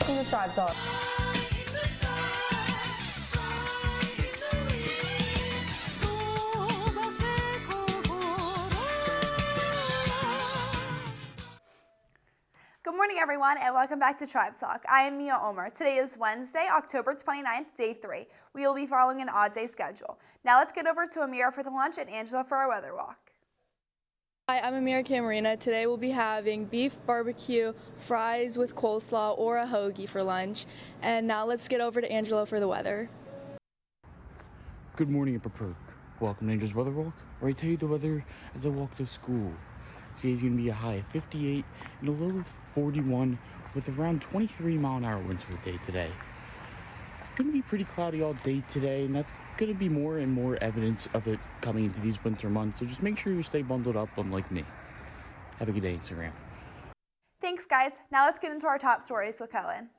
welcome to Tribe Talk. Good morning, everyone, and welcome back to Tribe Talk. I am Mia Omer. Today is Wednesday, October 29th, day 3. We will be following an odd-day schedule. Now let's get over to Amira for the lunch and Angela for our weather walk. Hi, I'm Amira Camarina. Today we'll be having beef barbecue, fries with coleslaw, or a hoagie for lunch. And now let's get over to Angelo for the weather. Good morning, Upper Perk. Welcome to Angel's Weather Walk, where I tell you the weather as I walk to school. Today's going to be a high of 58 and a low of 41 with around 23-mile-an-hour winds for the day today. It's going to be pretty cloudy all day today, and that's going to be more and more evidence of it coming into these winter months, so just make sure you stay bundled up unlike me. Have a good day, Instagram. Thanks, guys. Now let's get into our top stories with Cohen.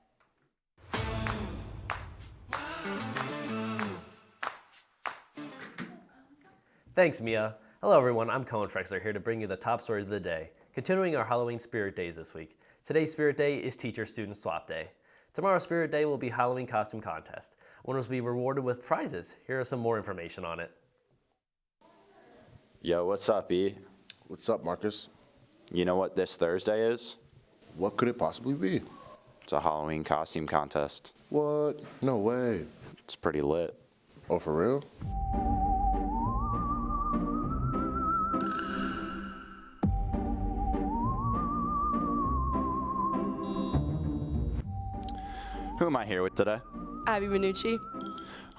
Thanks, Mia. Hello, everyone. I'm Cohen Trexler here to bring you the top stories of the day, continuing our Halloween Spirit Days this week. Today's Spirit Day is Teacher-Student Swap Day. Tomorrow's Spirit Day will be Halloween Costume Contest. Winners will be rewarded with prizes. Here is some more information on it. Yo, what's up, E? What's up, Marcus? You know what this Thursday is? What could it possibly be? It's a Halloween costume contest. What? No way. It's pretty lit. Oh, for real? Who am I here with today? Abby Minucci.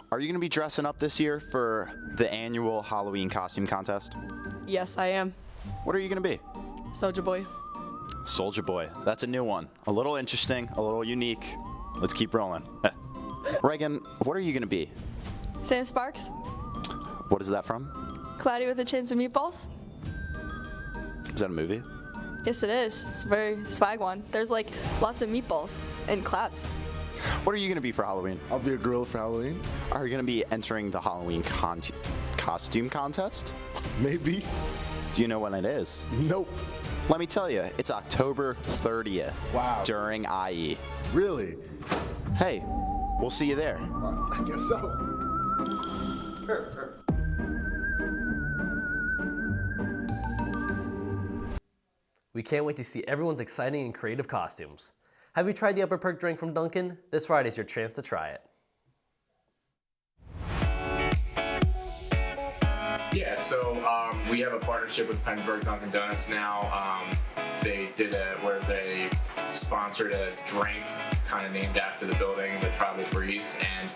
Are you going to be dressing up this year for the annual Halloween costume contest? Yes, I am. What are you going to be? Soulja Boy. Soldier Boy. That's a new one. A little interesting, a little unique. Let's keep rolling. Reagan, what are you going to be? Sam Sparks. What is that from? Cloudy with a Chance of Meatballs. Is that a movie? Yes, it is. It's a very swag one. There's like lots of meatballs and clouds. What are you going to be for Halloween? I'll be a gorilla for Halloween. Are you going to be entering the Halloween costume contest? Maybe. Do you know when it is? Nope. Let me tell you, it's October 30th. Wow. During IE. Really? Hey, we'll see you there. I guess so. We can't wait to see everyone's exciting and creative costumes. Have you tried the Upper Perk drink from Dunkin'? This Friday is your chance to try it. Yeah, so we have a partnership with Pennsburg Dunkin' Donuts now. They did where they sponsored a drink kind of named after the building, the Tribal Breeze, and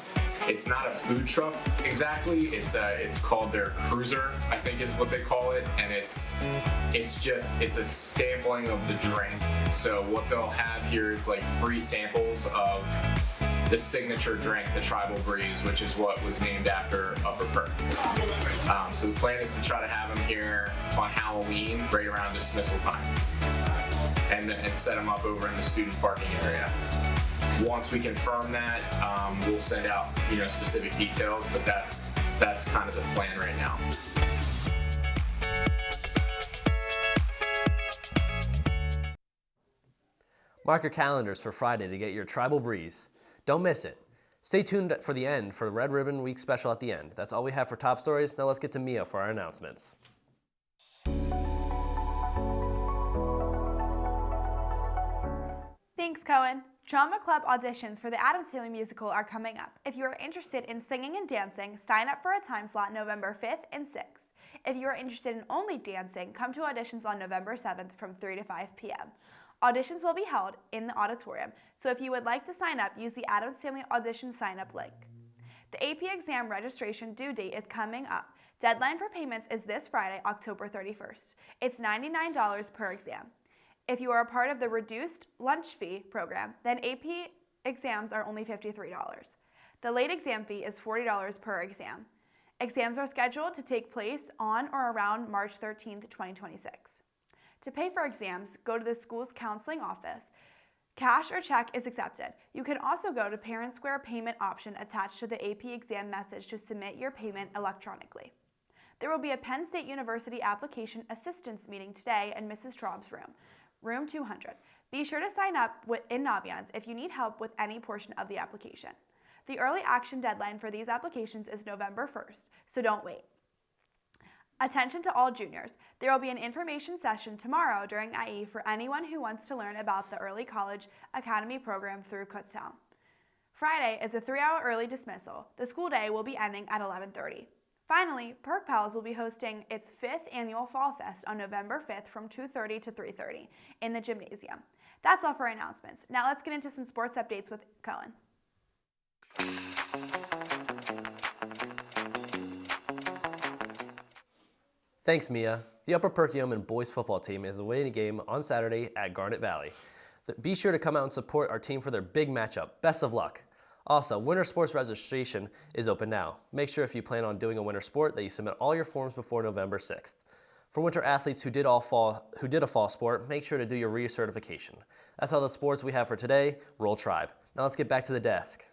it's not a food truck exactly. It's called their Cruiser, I think is what they call it, and it's a sampling of the drink. So what they'll have here is like free samples of the signature drink, the Tribal Breeze, which is what was named after Upper Perk. So the plan is to try to have them here on Halloween, right around dismissal time, and set them up over in the student parking area. Once we confirm that, we'll send out specific details, but that's kind of the plan right now. Mark your calendars for Friday to get your Tribal Breeze. Don't miss it. Stay tuned for the end for the Red Ribbon Week special at the end. That's all we have for top stories. Now let's get to Mia for our announcements. Thanks, Cohen. Drama Club auditions for the Addams Family musical are coming up. If you are interested in singing and dancing, sign up for a time slot November 5th and 6th. If you are interested in only dancing, come to auditions on November 7th from 3 to 5 p.m. Auditions will be held in the auditorium, so if you would like to sign up, use the Addams Family audition sign-up link. The AP exam registration due date is coming up. Deadline for payments is this Friday, October 31st. It's $99 per exam. If you are a part of the reduced lunch fee program, then AP exams are only $53. The late exam fee is $40 per exam. Exams are scheduled to take place on or around March 13th, 2026. To pay for exams, go to the school's counseling office. Cash or check is accepted. You can also go to Parent Square payment option attached to the AP exam message to submit your payment electronically. There will be a Penn State University application assistance meeting today in Mrs. Traub's room, room 200. Be sure to sign up in Naviance if you need help with any portion of the application. The early action deadline for these applications is November 1st, so don't wait. Attention to all juniors. There will be an information session tomorrow during IE for anyone who wants to learn about the Early College Academy program through Kutztown. Friday is a 3-hour early dismissal. The school day will be ending at 11:30. Finally, Perk Pals will be hosting its 5th annual Fall Fest on November 5th from 2:30 to 3:30 in the gymnasium. That's all for announcements. Now let's get into some sports updates with Cohen. Thanks, Mia. The Upper Perk Yeoman boys football team is awaiting a game on Saturday at Garnet Valley. Be sure to come out and support our team for their big matchup. Best of luck. Also, winter sports registration is open now. Make sure if you plan on doing a winter sport that you submit all your forms before November 6th. For winter athletes who did a fall sport, make sure to do your recertification. That's all the sports we have for today. Roll Tribe. Now let's get back to the desk.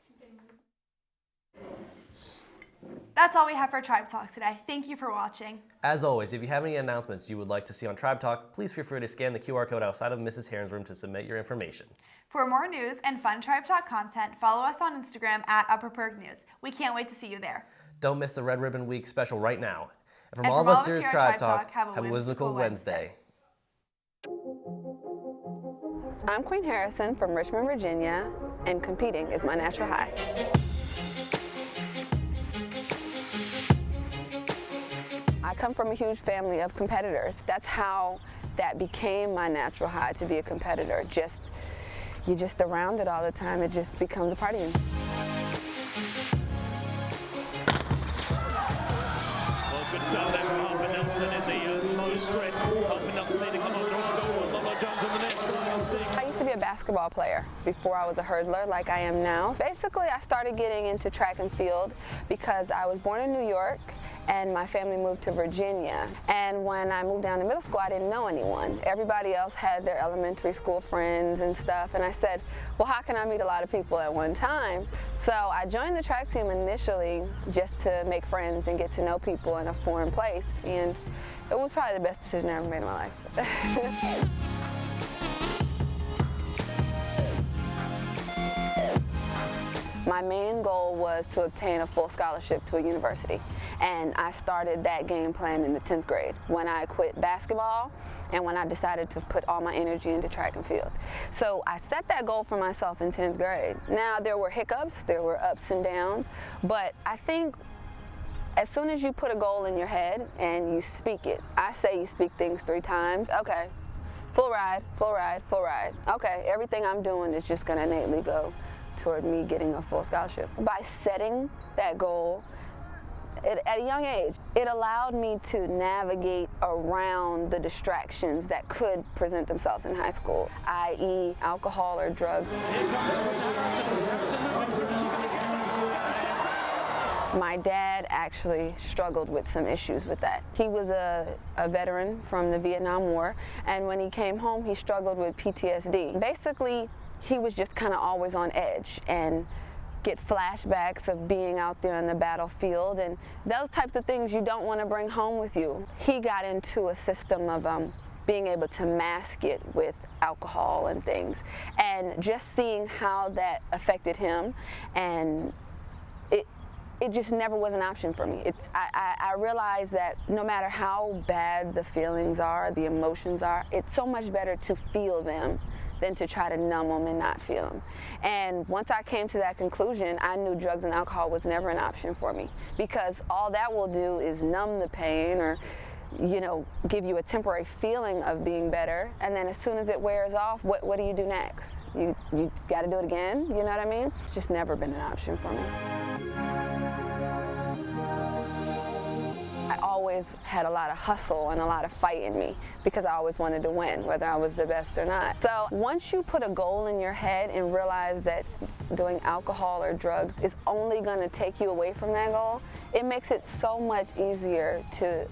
That's all we have for Tribe Talk today. Thank you for watching. As always, if you have any announcements you would like to see on Tribe Talk, please feel free to scan the QR code outside of Mrs. Heron's room to submit your information. For more news and fun Tribe Talk content, follow us on Instagram at Upper Perk News. We can't wait to see you there. Don't miss the Red Ribbon Week special right now. And from all of us here at Tribe Talk, have a whimsical Wednesday. I'm Queen Harrison from Richmond, Virginia, and competing is my natural high. I come from a huge family of competitors. That's how that became my natural high, to be a competitor. You're just around it all the time. It just becomes a part of you. Well, good start there from Harper Nelson in the low straight. Harper Nelson leading on North goal. Lolo Jones on the next side on 6. I used to be a basketball player before I was a hurdler like I am now. Basically, I started getting into track and field because I was born in New York and my family moved to Virginia. And when I moved down to middle school, I didn't know anyone. Everybody else had their elementary school friends and stuff. And I said, well, how can I meet a lot of people at one time? So I joined the track team initially just to make friends and get to know people in a foreign place. And it was probably the best decision I ever made in my life. My main goal was to obtain a full scholarship to a university, and I started that game plan in the 10th grade when I quit basketball and when I decided to put all my energy into track and field. So I set that goal for myself in 10th grade. Now, there were hiccups, there were ups and downs, but I think as soon as you put a goal in your head and you speak it, I say you speak things 3 times, okay, full ride, full ride, full ride. Okay, everything I'm doing is just gonna innately go toward me getting a full scholarship. By setting that goal at a young age, it allowed me to navigate around the distractions that could present themselves in high school, i.e. alcohol or drugs. Here comes Queen Harrison. Harrison moving through. She can get it. My dad actually struggled with some issues with that. He was a veteran from the Vietnam War, and when he came home, he struggled with PTSD. Basically, he was just kind of always on edge and get flashbacks of being out there on the battlefield, and those types of things you don't want to bring home with you. He got into a system of being able to mask it with alcohol and things, and just seeing how that affected him, and it just never was an option for me. I realized that no matter how bad the feelings are, the emotions are, it's so much better to feel them than to try to numb them and not feel them. And once I came to that conclusion, I knew drugs and alcohol was never an option for me, because all that will do is numb the pain or, you know, give you a temporary feeling of being better. And then as soon as it wears off, what do you do next? You got to do it again, you know what I mean? It's just never been an option for me. I always had a lot of hustle and a lot of fight in me because I always wanted to win, whether I was the best or not. So once you put a goal in your head and realize that doing alcohol or drugs is only going to take you away from that goal, it makes it so much easier to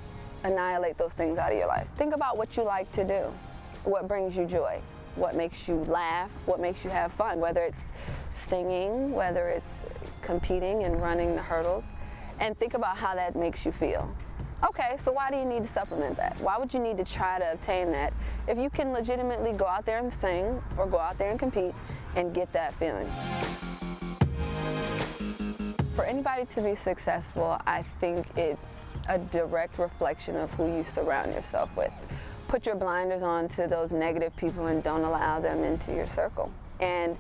annihilate those things out of your life. Think about what you like to do, what brings you joy, what makes you laugh, what makes you have fun, whether it's singing, whether it's competing and running the hurdles, and think about how that makes you feel. Okay, so why do you need to supplement that? Why would you need to try to obtain that if you can legitimately go out there and sing or go out there and compete and get that feeling? For anybody to be successful, I think it's a direct reflection of who you surround yourself with. Put your blinders on to those negative people and don't allow them into your circle. And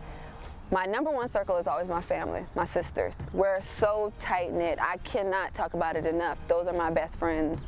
my number one circle is always my family, my sisters. We're so tight-knit. I cannot talk about it enough. Those are my best friends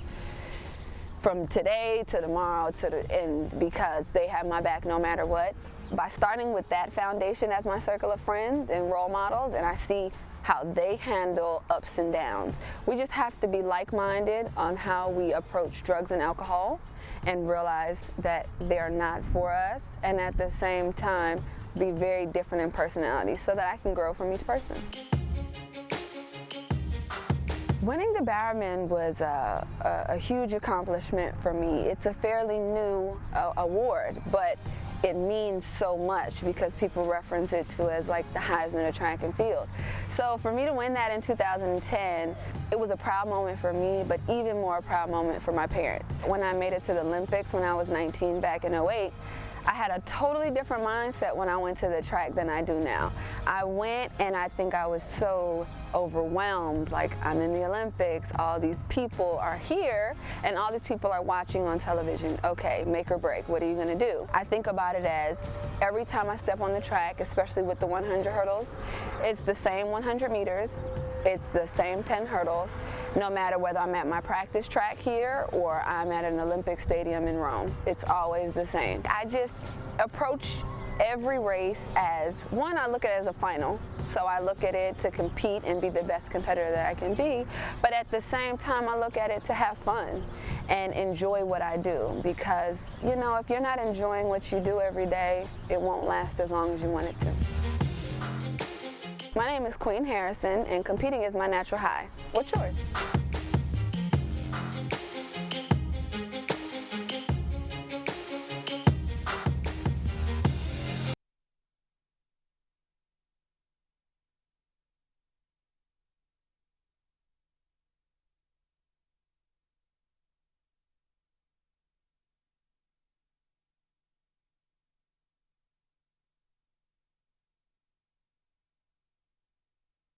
from today to tomorrow to the end because they have my back no matter what. By starting with that foundation as my circle of friends and role models, and I see how they handle ups and downs. We just have to be like-minded on how we approach drugs and alcohol and realize that they're not for us, and at the same time be very different in personality so that I can grow from each person. Winning the Bowerman was a huge accomplishment for me. It's a fairly new award, but it means so much because people reference it to as like the Heisman of track and field. So for me to win that in 2010, it was a proud moment for me, but even more a proud moment for my parents. When I made it to the Olympics when I was 19 back in 2008, I had a totally different mindset when I went to the track than I do now. I went and I think I was so overwhelmed, like I'm in the Olympics, all these people are here and all these people are watching on television. Okay, make or break, what are you gonna do? I think about it as every time I step on the track, especially with the 100 hurdles, it's the same 100 meters, it's the same 10 hurdles, no matter whether I'm at my practice track here or I'm at an Olympic stadium in Rome. It's always the same. I just approach every race as, one, I look at it as a final, so I look at it to compete and be the best competitor that I can be, but at the same time I look at it to have fun and enjoy what I do, because, you know, if you're not enjoying what you do every day, it won't last as long as you want it to. My name is Queen Harrison, and competing is my natural high. What's yours?